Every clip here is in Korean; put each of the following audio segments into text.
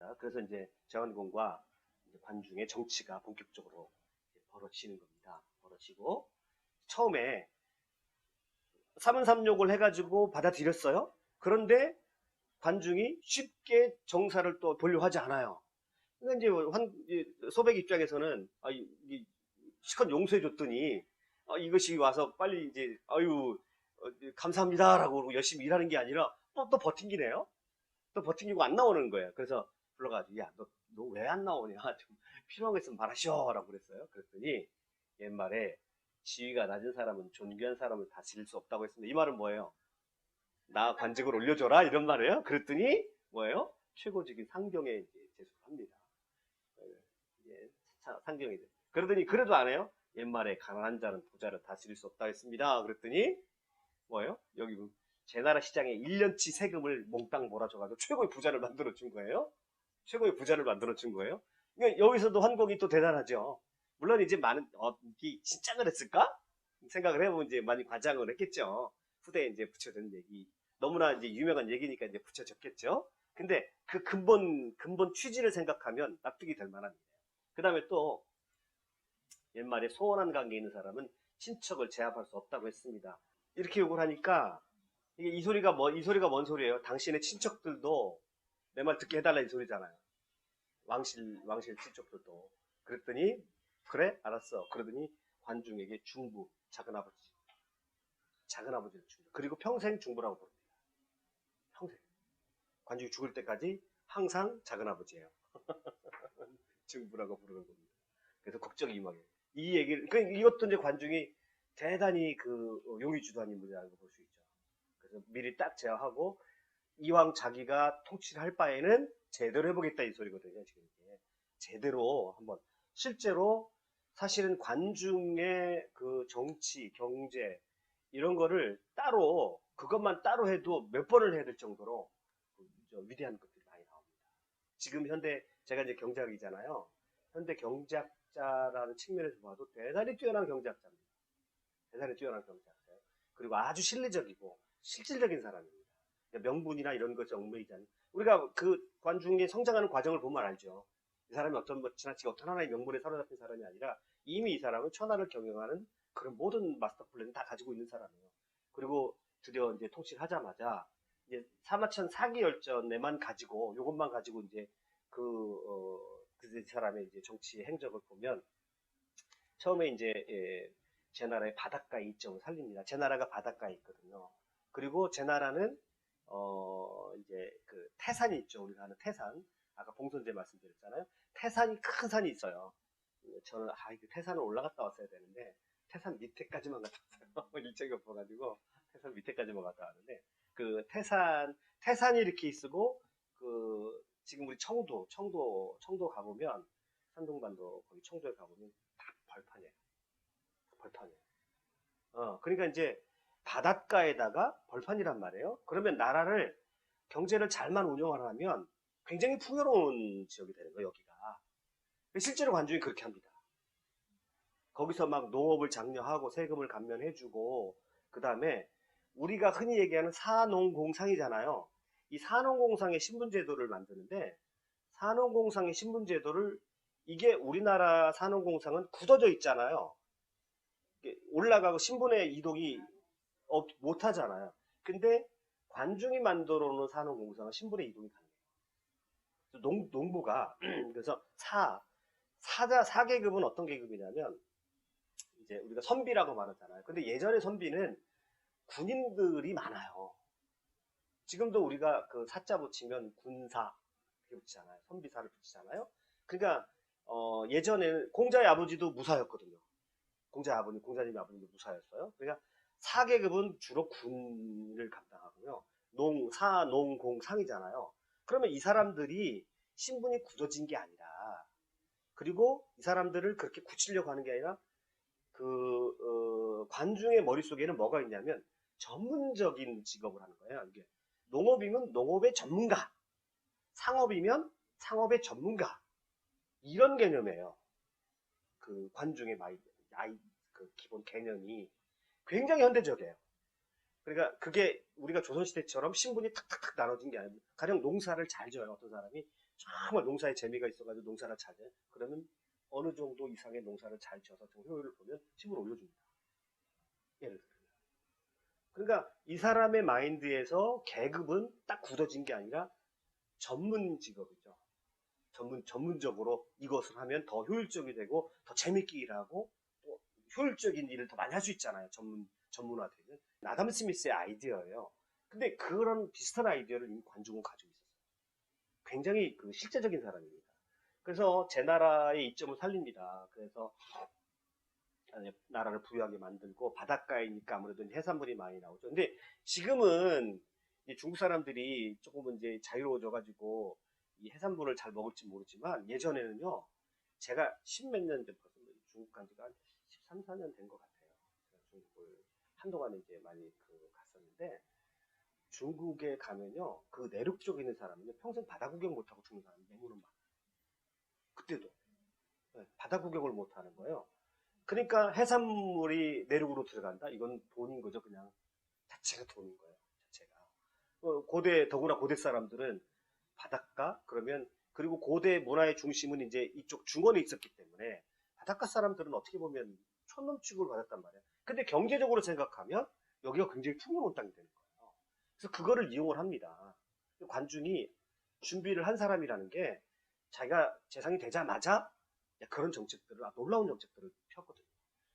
겁니다. 그래서 이제 제왕공과 관중의 정치가 본격적으로 벌어지는 겁니다. 벌어지고 처음에 삼은삼욕을 해가지고 받아들였어요. 그런데 관중이 쉽게 정사를 또 보려고 하지 않아요. 그러니까 이제 소백 입장에서는 실컷 용서해줬더니 이것이 와서 빨리 이제 감사합니다라고 그러고 열심히 일하는 게 아니라 또 버팅기네요. 또 버팅기고 안 나오는 거예요. 그래서 불러가지고 야 너 왜 안 나오냐 좀 필요한 거 있으면 말하셔라고 그랬어요. 그랬더니 옛말에 지위가 낮은 사람은 존귀한 사람을 다스릴 수 없다고 했습니다. 이 말은 뭐예요? 나 관직을 올려줘라 이런 말이에요. 그랬더니 뭐예요? 최고직인 상경에 이제 제수를 합니다. 예, 상경이 그러더니 그래도 안 해요? 옛말에 가난한 자는 부자를 다스릴 수 없다 했습니다. 그랬더니 뭐예요? 여기 제 나라 시장에 1년치 세금을 몽땅 몰아줘가지고 최고의 부자를 만들어 준 거예요. 최고의 부자를 만들어 준 거예요. 그러니까 여기서도 한국이 또 대단하죠. 물론 이제 많은 이게 진짜 그랬을까? 생각을 해보면 이제 많이 과장을 했겠죠. 후대에 이제 붙여진 얘기. 너무나 이제 유명한 얘기니까 이제 붙여졌겠죠. 근데 그 근본 취지를 생각하면 납득이 될 만합니다. 그 다음에 또 옛말에 소원한 관계에 있는 사람은 친척을 제압할 수 없다고 했습니다. 이렇게 욕을 하니까 이 소리가 뭔 소리예요? 당신의 친척들도 내 말 듣게 해달라 이 소리잖아요. 왕실 친척들도. 그랬더니 그래 알았어. 그러더니 관중에게 중부 작은아버지를 중부. 그리고 평생 중부라고 부릅니다. 평생. 관중이 죽을 때까지 항상 작은아버지예요. 중부라고 부르는 겁니다. 그래서 국적 이막에 이 얘기를 이것도 이제 관중이 대단히 용의 주도한 인물이라고 볼 수 있죠. 그래서 미리 딱 제어하고 이왕 자기가 통치를 할 바에는 제대로 해보겠다 이 소리거든요. 지금 이게 제대로 한번 실제로 사실은 관중의 그 정치, 경제 이런 거를 따로 그것만 따로 해도 몇 번을 해야 될 정도로 위대한 것들이 많이 나옵니다. 지금 현대 제가 이제 경제학이잖아요. 현대 경제학자라는 측면에서 봐도 대단히 뛰어난 경제학자입니다. 대단히 뛰어난 경제학자예요. 그리고 아주 실리적이고 실질적인 사람입니다. 명분이나 이런 것이 얽매이지 않는 우리가 그 관중의 성장하는 과정을 보면 알죠. 이 사람이 지나치게 어떤 하나의 명분에 사로잡힌 사람이 아니라 이미 이 사람은 천하를 경영하는 그런 모든 마스터 플랜을 다 가지고 있는 사람이에요. 그리고 드디어 이제 통치를 하자마자 이제 사마천 사기열전에만 가지고 이것만 가지고 이제 그 사람의 이제 정치 행적을 보면 처음에 이제 제 나라의 바닷가에 이점을 살립니다. 제 나라가 바닷가에 있거든요. 그리고 제 나라는 이제 그 태산이 있죠. 우리가 아는 태산. 아까 봉선제 말씀드렸잖아요. 태산이 큰 산이 있어요. 저는 태산을 올라갔다 왔어야 되는데 태산 밑에까지만 갔다 왔어요. 일정이 없어가지고 태산 밑에까지만 갔다 왔는데 그 태산이 이렇게 있고 지금 우리 청도 가보면 산동반도 거기 청도에 가보면 다 벌판이에요. 그러니까 이제 바닷가에다가 벌판이란 말이에요. 그러면 나라를 경제를 잘만 운영하려면 굉장히 풍요로운 지역이 되는 거예요, 여기가. 실제로 관중이 그렇게 합니다. 거기서 막 농업을 장려하고 세금을 감면해주고 그 다음에 우리가 흔히 얘기하는 사농공상이잖아요. 이 사농공상의 신분제도를 만드는데 사농공상의 신분제도를 이게 우리나라 사농공상은 굳어져 있잖아요. 올라가고 신분의 이동이 못 하잖아요. 근데 관중이 만들어 놓은 산업공사는 신분의 이동이 가능해요. 농부가 그래서 사계급은 어떤 계급이냐면 이제 우리가 선비라고 말하잖아요. 근데 예전에 선비는 군인들이 많아요. 지금도 우리가 그 사자 붙이면 군사 이렇게 붙이잖아요. 선비사를 붙이잖아요. 그러니까 예전에는 공자의 아버지도 무사였거든요. 공자님의 아버님도 무사였어요. 그러니까 4계급은 주로 군을 감당하고요. 사, 농, 공, 상이잖아요. 그러면 이 사람들이 신분이 굳어진 게 아니라 그리고 이 사람들을 그렇게 굳히려고 하는 게 아니라 관중의 머릿속에는 뭐가 있냐면 전문적인 직업을 하는 거예요. 이게 농업이면 농업의 전문가, 상업이면 상업의 전문가 이런 개념이에요. 그 관중의 그 기본 개념이 굉장히 현대적이에요. 그러니까 그게 우리가 조선시대처럼 신분이 탁탁탁 나눠진 게 아니고 가령 농사를 잘 져요. 어떤 사람이 정말 농사에 재미가 있어가지고 농사를 잘해. 그러면 어느 정도 이상의 농사를 잘 지어서 그 효율을 보면 집을 올려줍니다. 예를 들면. 그러니까 이 사람의 마인드에서 계급은 딱 굳어진 게 아니라 전문 직업이죠. 전문적으로 이것을 하면 더 효율적이 되고 더 재밌게 일하고 또 효율적인 일을 더 많이 할 수 있잖아요. 전문화되는. 아담 스미스의 아이디어예요. 근데 그런 비슷한 아이디어를 이미 관중은 가지고 있었어요. 굉장히 그 실제적인 사람입니다. 그래서 제 나라의 이점을 살립니다. 그래서 나라를 부유하게 만들고 바닷가이니까 아무래도 해산물이 많이 나오죠. 근데 지금은 중국 사람들이 조금은 이제 자유로워져가지고 이 해산물을 잘 먹을지 모르지만 예전에는요, 제가 십몇 년 전, 벌써 중국 간 지가 한 13, 14년 된 것 같아요. 제가 중국을 한동안 이제 많이 갔었는데, 중국에 가면요, 그 내륙 쪽에 있는 사람은요, 평생 바다 구경 못하고 죽는 사람이 내물은 많아요. 그때도. 네, 바다 구경을 못하는 거예요. 그러니까 해산물이 내륙으로 들어간다? 이건 돈인 거죠, 그냥. 자체가 돈인 거예요, 자체가. 더구나 고대 사람들은 바닷가? 그러면, 그리고 고대 문화의 중심은 이제 이쪽 중원에 있었기 때문에, 바닷가 사람들은 어떻게 보면 촌놈 취급을 받았단 말이에요. 근데 경제적으로 생각하면, 여기가 굉장히 풍요로운 땅이 되는 거예요. 그래서 그거를 이용을 합니다. 관중이 준비를 한 사람이라는 게, 자기가 재상이 되자마자 그런 정책들을, 놀라운 정책들을 폈거든요.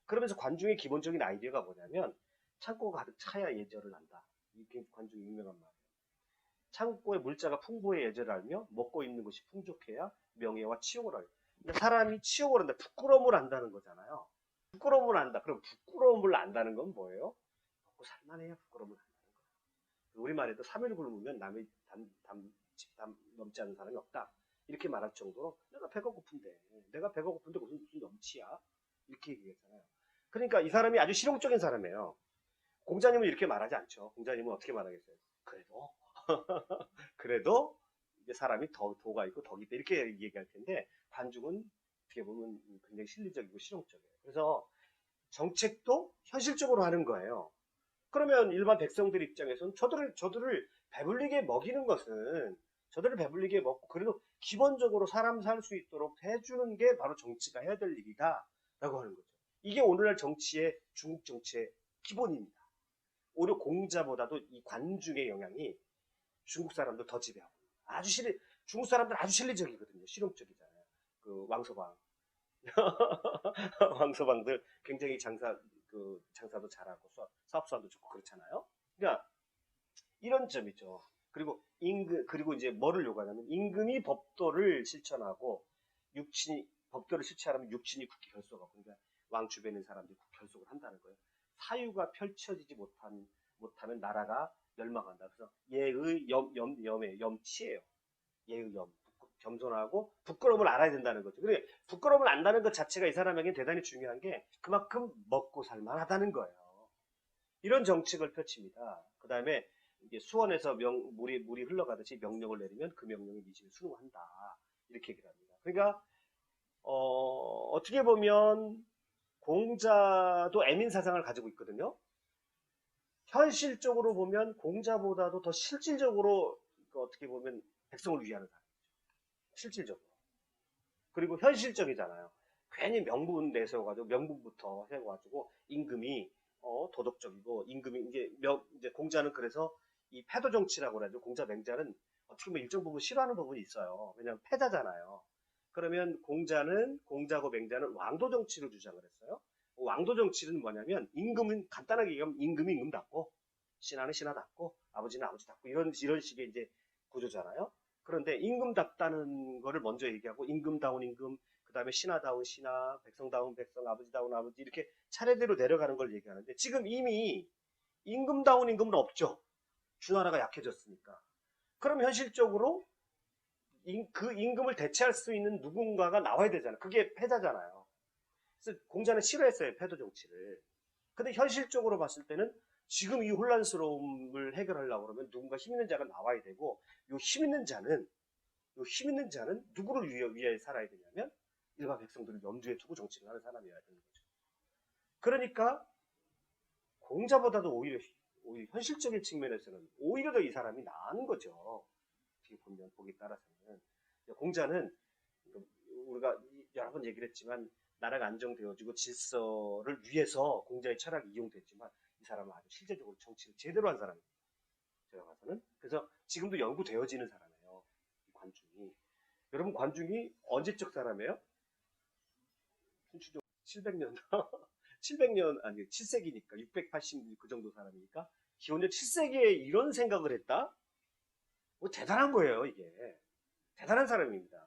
그러면서 관중의 기본적인 아이디어가 뭐냐면, 창고가 가득 차야 예절을 한다. 이게 관중의 유명한 말이에요. 창고에 물자가 풍부해 예절을 알며 먹고 있는 것이 풍족해야 명예와 치욕을 알고. 그러니까 사람이 치욕을 한다. 부끄러움을 안다는 거잖아요. 부끄러움을 안다. 그럼 부끄러움을 안다는 건 뭐예요? 먹고 살만해야 부끄러움을 안다는 거예요. 우리말에도 3일 굶으면 남의 집담 넘지 않는 사람이 없다. 이렇게 말할 정도로 내가 배가 고픈데 무슨 넘치야? 이렇게 얘기했잖아요. 그러니까 이 사람이 아주 실용적인 사람이에요. 공자님은 이렇게 말하지 않죠. 공자님은 어떻게 말하겠어요? 그래도 이제 사람이 도가 있고 덕이 있다 이렇게 얘기할 텐데 관중은 어떻게 보면 굉장히 실리적이고 실용적이에요. 그래서 정책도 현실적으로 하는 거예요. 그러면 일반 백성들 입장에서는 저들을 배불리게 먹이는 것은 저들을 배불리게 먹고 그래도 기본적으로 사람 살 수 있도록 해주는 게 바로 정치가 해야 될 일이다 라고 하는 거죠. 이게 오늘날 중국 정치의 기본입니다. 오히려 공자보다도 이 관중의 영향이 중국 사람들 더 지배하고 중국 사람들 아주 실리적이거든요. 실용적이잖아요. 그 왕서방 왕서방들 굉장히 장사도 잘하고 사업수완도 좋고 그렇잖아요. 그러니까 이런 점이죠. 그리고 이제 뭐를 요구하냐면 임금이 법도를 실천하고 법도를 실천하면 육친이 굳게 결속하고 그러니까 왕 주변에 있는 사람들이 결속을 한다는 거예요. 사유가 펼쳐지지 못하면 나라가 멸망한다. 그래서 염치예요. 예의 염. 겸손하고 부끄러움을 알아야 된다는 거죠. 그래 부끄러움을 안다는 것 자체가 이 사람에게 대단히 중요한 게 그만큼 먹고 살만하다는 거예요. 이런 정책을 펼칩니다. 그 다음에 이게 수원에서 물이 흘러가듯이 명령을 내리면 그 명령에 미치게 순응한다. 이렇게 얘기를 합니다. 그러니까 어떻게 보면 공자도 애민 사상을 가지고 있거든요. 현실적으로 보면 공자보다도 더 실질적으로 어떻게 보면 백성을 위하는 사람이죠. 실질적으로. 그리고 현실적이잖아요. 괜히 명분 내세워가지고 명분부터 해가지고 임금이 도덕적이고 임금이 이제 공자는 그래서 이 패도 정치라고 그러죠. 공자 맹자는 어떻게 보면 일정 부분 싫어하는 부분이 있어요. 왜냐하면 패자잖아요. 그러면 공자고 맹자는 왕도 정치를 주장을 했어요. 왕도 정치는 뭐냐면 임금은 간단하게 얘기하면 임금이 임금답고 신하는 신하답고 아버지는 아버지답고 이런 식의 이제 구조잖아요. 그런데 임금답다는 거를 먼저 얘기하고 임금다운 임금, 그 다음에 신하다운 신하, 백성다운 백성, 아버지다운 아버지 이렇게 차례대로 내려가는 걸 얘기하는데 지금 이미 임금다운 임금은 없죠. 주나라가 약해졌으니까. 그럼 현실적으로 그 임금을 대체할 수 있는 누군가가 나와야 되잖아요. 그게 패자잖아요. 그래서 공자는 싫어했어요. 패도 정치를. 근데 현실적으로 봤을 때는 지금 이 혼란스러움을 해결하려고 그러면 누군가 힘 있는 자가 나와야 되고 요 힘 있는 자는 누구를 위해 살아야 되냐면 일반 백성들을 염두에 두고 정치를 하는 사람이어야 되는 거죠. 그러니까 공자보다도 오히려 현실적인 측면에서는 오히려 더 이 사람이 나은 거죠. 어떻게 보면 보기 따라서는. 공자는 우리가 여러 번 얘기를 했지만 나라가 안정되어지고 질서를 위해서 공자의 철학이 이용됐지만 이 사람은 아주 실제적으로 정치를 제대로 한 사람입니다. 제가 봐서는. 그래서 지금도 연구되어지는 사람이에요. 관중이. 여러분 관중이 언제적 사람이에요? 순추적 700년 700년 아니 7세기니까 680 그 정도 사람이니까 기원전 7세기에 이런 생각을 했다? 뭐 대단한 거예요 이게. 대단한 사람입니다.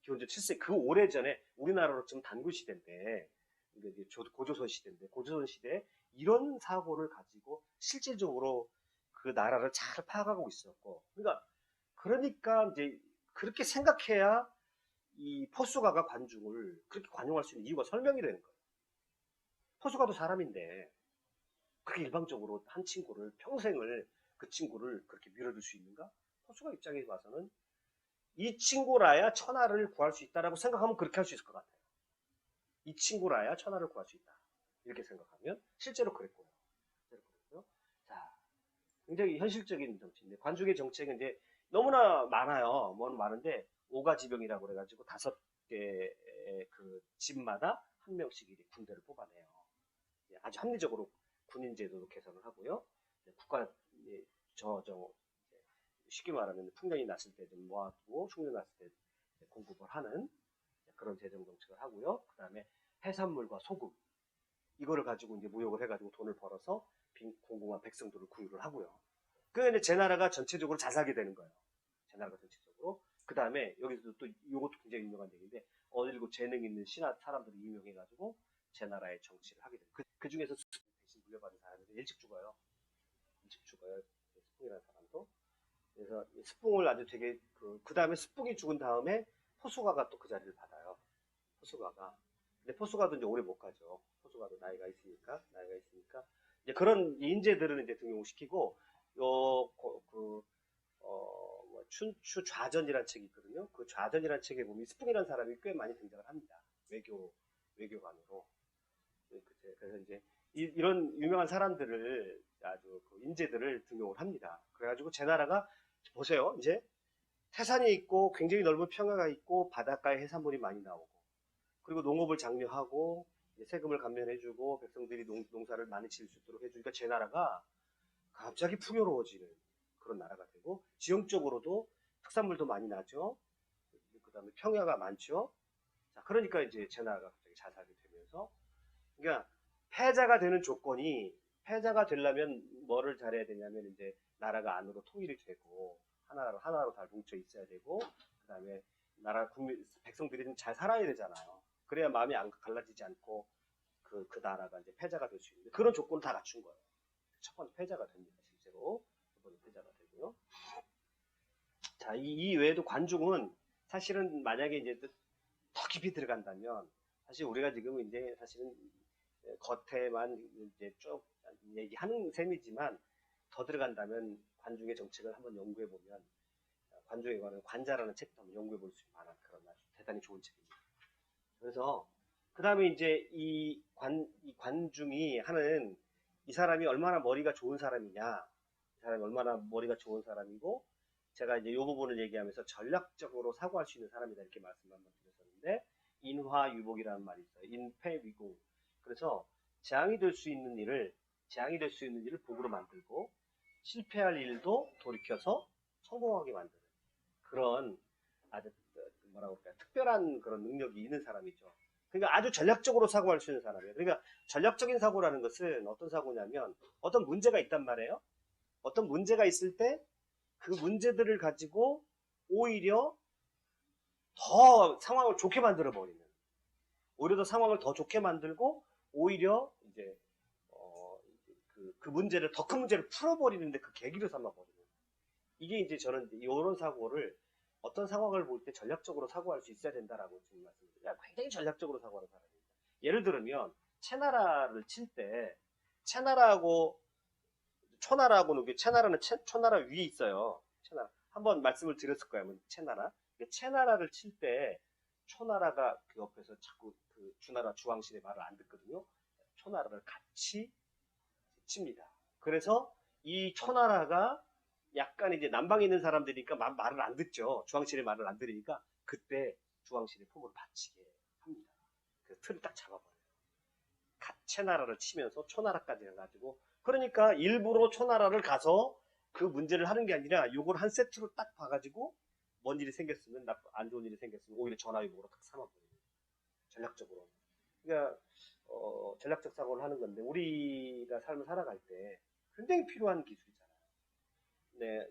기원전 7세기 그 오래전에 우리나라로 치면 단군 시대인데 이게 고조선 시대인데 고조선 시대에 이런 사고를 가지고 실질적으로 그 나라를 잘 파악하고 있었고 그러니까 이제 그렇게 생각해야 이 포수가가 관중을 그렇게 관용할 수 있는 이유가 설명이 되는 거예요. 포수가도 사람인데 그렇게 일방적으로 한 친구를 평생을 그 친구를 그렇게 밀어줄 수 있는가? 포수가 입장에 봐서는 이 친구라야 천하를 구할 수 있다라고 생각하면 그렇게 할 수 있을 것 같아요. 이 친구라야 천하를 구할 수 있다. 이렇게 생각하면 실제로 그랬고요. 자, 굉장히 현실적인 정치인데 관중의 정책은 이제 너무나 많아요. 뭐 많은데 오가지병이라고 그래가지고 5개의 그 집마다 한 명씩 이제 군대를 뽑아내요. 아주 합리적으로 군인 제도도 개선을 하고요. 국가 저정 쉽게 말하면 풍년이 났을 때 좀 모아두고 흉년 났을 때 공급을 하는 그런 재정 정책을 하고요. 그 다음에 해산물과 소금 이거를 가지고 이제 무역을 해가지고 돈을 벌어서 공공한 백성들을 구유를 하고요. 그러니까 제 나라가 전체적으로 잘 살게 되는 거예요. 제 나라가 전체적으로. 그 다음에 여기서도 또 이것도 굉장히 유명한 얘기인데 어딜고 재능 있는 신하 사람들이 유명해가지고 제 나라의 정치를 하게 돼요. 그 중에서 대신 물려받은 사람이 일찍 죽어요. 일찍 죽어요. 스풍이라는 사람도. 그래서 스풍을 아주 되게 그 다음에 스풍이 죽은 다음에 포수가가 또 그 자리를 받아요. 포수가가. 근데 포수가도 이제 오래 못 가죠. 포수가도 나이가 있으니까 이제 그런 인재들을 이제 등용시키고 뭐 춘추 좌전이라는 책이 있거든요. 그 좌전이라는 책에 보면 스풍이라는 사람이 꽤 많이 등장을 합니다. 외교관으로. 그래서 이제 이런 유명한 사람들을 아주 인재들을 등용을 합니다. 그래가지고 제 나라가 보세요. 이제 태산이 있고 굉장히 넓은 평야가 있고 바닷가에 해산물이 많이 나오고 그리고 농업을 장려하고 세금을 감면해주고 백성들이 농사를 많이 지을 수 있도록 해주니까 제 나라가 갑자기 풍요로워지는 그런 나라가 되고 지형적으로도 특산물도 많이 나죠. 그 다음에 평야가 많죠. 자, 그러니까 이제 제 나라가 갑자기 잘 살게 되면서 그러니까 패자가 되는 조건이 패자가 되려면 뭐를 잘해야 되냐면 이제 나라가 안으로 통일이 되고 하나로 다 뭉쳐 있어야 되고 그 다음에 나라 국민 백성들이 좀 잘 살아야 되잖아요. 그래야 마음이 안 갈라지지 않고 그 나라가 이제 패자가 될 수 있는데 그런 조건을 다 갖춘 거예요. 첫 번째 패자가 됩니다. 실제로 첫 번째 패자가 되고요. 자, 이 외에도 관중은 사실은 만약에 이제 더 깊이 들어간다면 사실 우리가 지금 이제 사실은 겉에만 이제 쭉 얘기하는 셈이지만 더 들어간다면 관중의 정책을 한번 연구해 보면 관중에 관한 관자라는 책도 한번 연구해 볼 수 있는 만한 그런 아주 대단히 좋은 책입니다. 그래서 그 다음에 이제 이 관중이 하는 이 사람이 얼마나 머리가 좋은 사람이냐, 이 사람이 얼마나 머리가 좋은 사람이고 제가 이제 이 부분을 얘기하면서 전략적으로 사고할 수 있는 사람이다 이렇게 말씀을 한번 드렸었는데 인화유복이라는 말이 있어요. 인패위공. 그래서 재앙이 될 수 있는 일을 복으로 만들고 실패할 일도 돌이켜서 성공하게 만드는 그런 아주 뭐라고 할까요? 특별한 그런 능력이 있는 사람이죠. 그러니까 아주 전략적으로 사고할 수 있는 사람이에요. 그러니까 전략적인 사고라는 것은 어떤 사고냐면 어떤 문제가 있단 말이에요. 어떤 문제가 있을 때 그 문제들을 가지고 오히려 더 상황을 좋게 만들어 버리는 오히려 더 상황을 더 좋게 만들고 오히려 이제 그 문제를 더 큰 문제를 풀어버리는데 그 계기로 삼아버리는 이게 이제 저는 이런 사고를 어떤 상황을 볼 때 전략적으로 사고할 수 있어야 된다라고 지금 말씀드려요. 굉장히 전략적으로 사고하는 사람입니다. 예를 들면 채나라를 칠 때 채나라하고 초나라하고는 채나라는 초나라 위에 있어요. 채나라 한번 말씀을 드렸을 거예요. 채나라 채나라를 칠 때 초나라가 그 옆에서 자꾸 그 주나라 주왕실의 말을 안 듣거든요. 초나라를 같이 칩니다. 그래서 이 초나라가 약간 이제 남방에 있는 사람들이니까 말을 안 듣죠. 주황실의 말을 안 들으니까 그때 주황실의 품으로 바치게 합니다. 그 틀을 딱 잡아버려요. 갓채나라를 치면서 초나라까지 해가지고 그러니까 일부러 초나라를 가서 그 문제를 하는 게 아니라 요걸 한 세트로 딱 봐가지고 뭔 일이 생겼으면 안 좋은 일이 생겼으면 오히려 전화위복으로 딱 삼아버려요. 전략적으로. 그러니까 전략적 사고를 하는 건데 우리가 삶을 살아갈 때 굉장히 필요한 기술이잖아요. 네,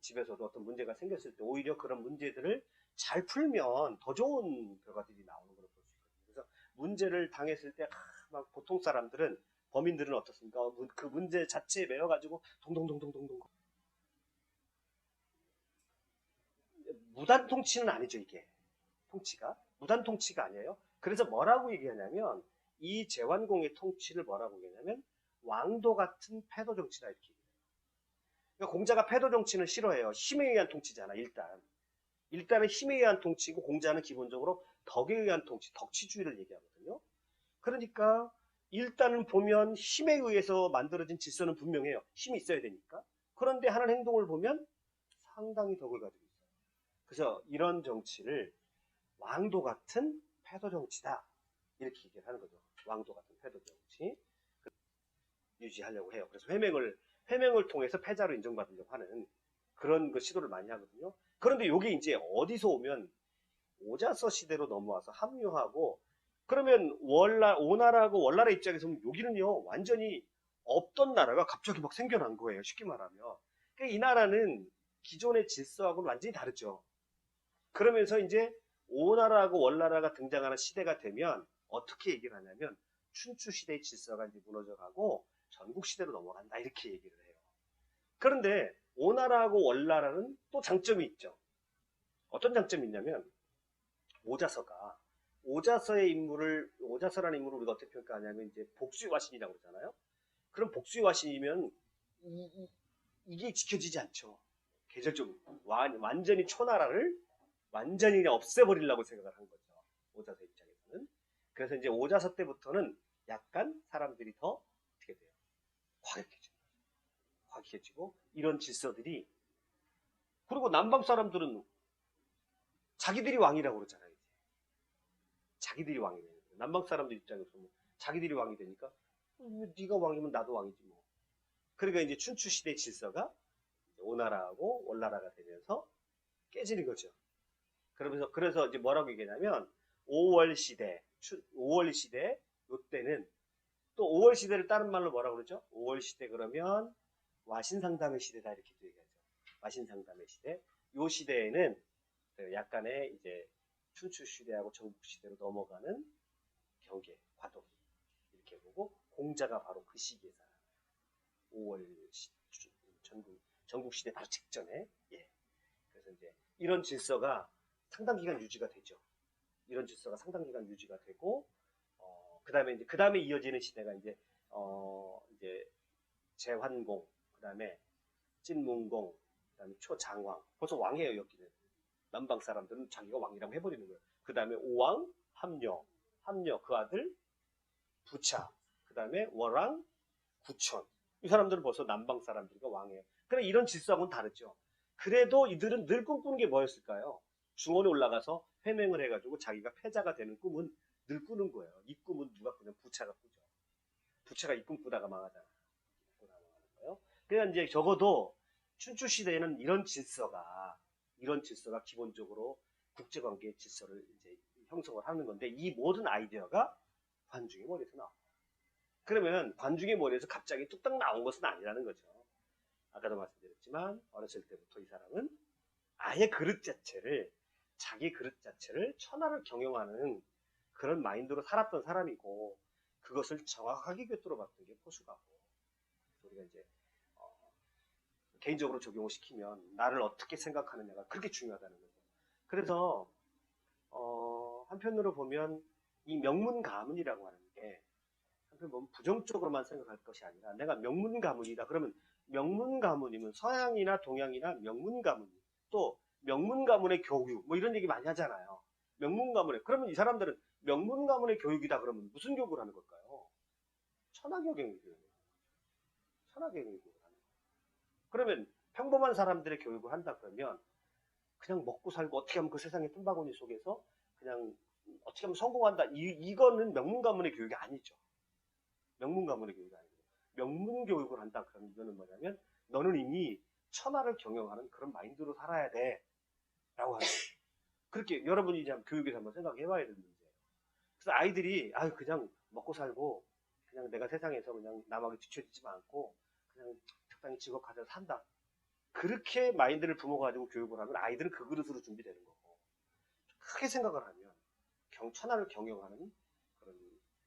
집에서도 어떤 문제가 생겼을 때 오히려 그런 문제들을 잘 풀면 더 좋은 결과들이 나오는 걸 볼 수 있거든요. 그래서 문제를 당했을 때 막 보통 사람들은 범인들은 어떻습니까? 그 문제 자체에 매여가지고 동동동동동동 무단 통치는 아니죠 이게 통치가 무단 통치가 아니에요. 그래서 뭐라고 얘기하냐면 이 제환공의 통치를 뭐라고 얘기하냐면 왕도 같은 패도 정치다 이렇게 얘기해요. 그러니까 공자가 패도 정치는 싫어해요. 힘에 의한 통치잖아 일단은 힘에 의한 통치고 공자는 기본적으로 덕에 의한 통치, 덕치주의를 얘기하거든요. 그러니까 일단은 보면 힘에 의해서 만들어진 질서는 분명해요. 힘이 있어야 되니까. 그런데 하는 행동을 보면 상당히 덕을 가지고 있어요. 그래서 이런 정치를 왕도 같은 패도 정치다. 이렇게 얘기를 하는 거죠. 왕도 같은 패도 정치. 유지하려고 해요. 그래서 회맹을 통해서 패자로 인정받으려고 하는 그런 그 시도를 많이 하거든요. 그런데 이게 이제 어디서 오면 오자서 시대로 넘어와서 합류하고 그러면 오나라하고 월나라 입장에서는 여기는요 완전히 없던 나라가 갑자기 막 생겨난 거예요. 쉽게 말하면. 그러니까 이 나라는 기존의 질서하고는 완전히 다르죠. 그러면서 이제 오나라하고 월나라가 등장하는 시대가 되면 어떻게 얘기를 하냐면 춘추 시대의 질서가 이제 무너져가고 전국 시대로 넘어간다 이렇게 얘기를 해요. 그런데 오나라하고 월나라는 또 장점이 있죠. 어떤 장점이 있냐면 오자서라는 인물을 우리가 어떻게 평가하냐면 이제 복수의 화신이라고 그러잖아요. 그럼 복수의 화신이면 이게 지켜지지 않죠. 계절적으로 완전히 초나라를 완전히 그냥 없애버리려고 생각을 한 거죠. 오자서 입장에서는. 그래서 이제 오자서 때부터는 약간 사람들이 더 어떻게 돼요? 과격해지고 이런 질서들이 그리고 남방 사람들은 자기들이 왕이라고 그러잖아요. 이제. 자기들이 왕이 되는 거예요. 남방 사람들 입장에서 뭐 자기들이 왕이 되니까 네가 왕이면 나도 왕이지 뭐. 그러니까 이제 춘추 시대 질서가 오나라하고 월나라가 되면서 깨지는 거죠. 그래서 이제 뭐라고 얘기하냐면 5월 시대 요때는 또 5월 시대를 다른 말로 뭐라고 그러죠? 5월 시대 그러면 와신상담의 시대다 이렇게 얘기하죠. 와신상담의 시대. 요 시대에는 약간의 이제 춘추 시대하고 전국 시대로 넘어가는 경계, 과도 이렇게 보고 공자가 바로 그 시기에 살아요. 5월 전국 시대 바로 직전에 예. 그래서 이제 이런 질서가 상당 기간 유지가 되죠. 이런 질서가 상당 기간 유지가 되고 그 다음에 이어지는 시대가 이제 제환공, 그 다음에 찐문공, 그 다음에 초장왕. 벌써 왕이에요 여기는. 남방 사람들은 자기가 왕이라고 해버리는 거예요. 그 다음에 오왕, 함녀 그 아들 부차, 그 다음에 월왕, 구천. 이 사람들은 벌써 남방 사람들과 왕이에요. 그래 이런 질서하고는 다르죠. 그래도 이들은 늘 꿈꾸는 게 뭐였을까요? 중원에 올라가서 회맹을 해가지고 자기가 패자가 되는 꿈은 늘 꾸는 거예요. 이 꿈은 누가 꾸냐면 부차가 꾸죠. 부차가 이 꿈 꾸다가 망하잖아. 그러니까 이제 적어도 춘추 시대에는 이런 질서가 기본적으로 국제관계의 질서를 이제 형성을 하는 건데 이 모든 아이디어가 관중의 머리에서 나옵니다. 그러면 관중의 머리에서 갑자기 뚝딱 나온 것은 아니라는 거죠. 아까도 말씀드렸지만 어렸을 때부터 이 사람은 아예 자기 그릇 자체를 천하를 경영하는 그런 마인드로 살았던 사람이고 그것을 정확하게 꿰뚫어 봤던 게 포수가고 우리가 이제 개인적으로 적용을 시키면 나를 어떻게 생각하느냐가 그렇게 중요하다는 거죠. 그래서 한편으로 보면 이 명문가문이라고 하는 게 한편 보면 부정적으로만 생각할 것이 아니라 내가 명문가문이다 그러면 명문가문이면 서양이나 동양이나 명문가문 또 명문가문의 교육 뭐 이런 얘기 많이 하잖아요. 명문가문의 그러면 이 사람들은 명문가문의 교육이다 그러면 무슨 교육을 하는 걸까요? 천하교육을 하는 거예요. 그러면 평범한 사람들의 교육을 한다 그러면 그냥 먹고 살고 어떻게 하면 그 세상의 틈바구니 속에서 그냥 어떻게 하면 성공한다. 이거는 명문 가문의 교육이 아니죠. 명문 가문의 교육이 아니고 명문 교육을 한다 그러면 이거는 뭐냐면 너는 이미 천하를 경영하는 그런 마인드로 살아야 돼 라고 하는 거예요. 그렇게 여러분이 이제 교육에서 한번 생각해 봐야 되는 문제예요. 그래서 아이들이 그냥 먹고 살고 그냥 내가 세상에서 그냥 남에게 뒤처지지 않고 그냥 적당히 직업 가져서 산다. 그렇게 마인드를 부모가 가지고 교육을 하면 아이들은 그 그릇으로 준비되는 거고 크게 생각을 하면 천하를 경영하는 그런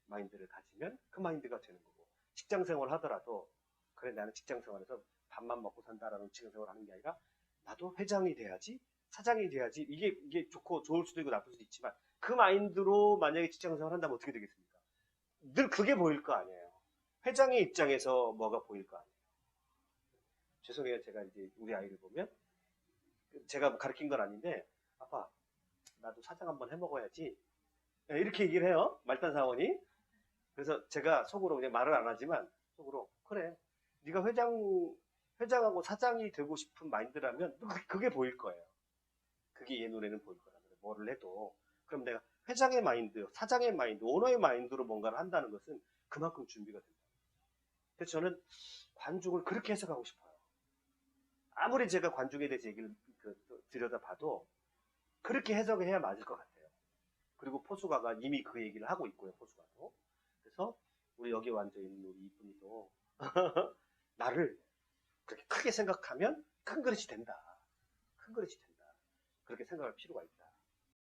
마인드를 가지면 그 마인드가 되는 거고 직장 생활을 하더라도 그래 나는 직장 생활에서 밥만 먹고 산다라는 직장 생활을 하는 게 아니라 나도 회장이 돼야지 사장이 돼야지 이게 좋고 좋을 수도 있고 나쁠 수도 있지만 그 마인드로 만약에 직장 생활을 한다면 어떻게 되겠습니까? 늘 그게 보일 거 아니에요. 회장의 입장에서 뭐가 보일 거 아니에요. 죄송해요. 제가 이제 우리 아이를 보면 제가 가르친 건 아닌데 아빠 나도 사장 한번 해먹어야지 이렇게 얘기를 해요. 말단 사원이. 그래서 제가 속으로 그냥 말을 안 하지만 속으로 그래 네가 회장하고 사장이 되고 싶은 마인드라면 그게 보일 거예요. 그게 얘 눈에는 보일 거라 그래. 뭐를 해도 그럼 내가 회장의 마인드, 사장의 마인드, 오너의 마인드로 뭔가를 한다는 것은 그만큼 준비가 된다. 그래서 저는 관중을 그렇게 해석하고 싶어요. 아무리 제가 관중에 대해서 얘기를 들여다봐도 그렇게 해석을 해야 맞을 것 같아요. 그리고 포수가가 이미 그 얘기를 하고 있고요. 포수가도. 그래서 우리 여기 앉아 있는 우리 이쁜이도 나를 그렇게 크게 생각하면 큰 그릇이 된다. 큰 그릇이 된다. 그렇게 생각할 필요가 있다.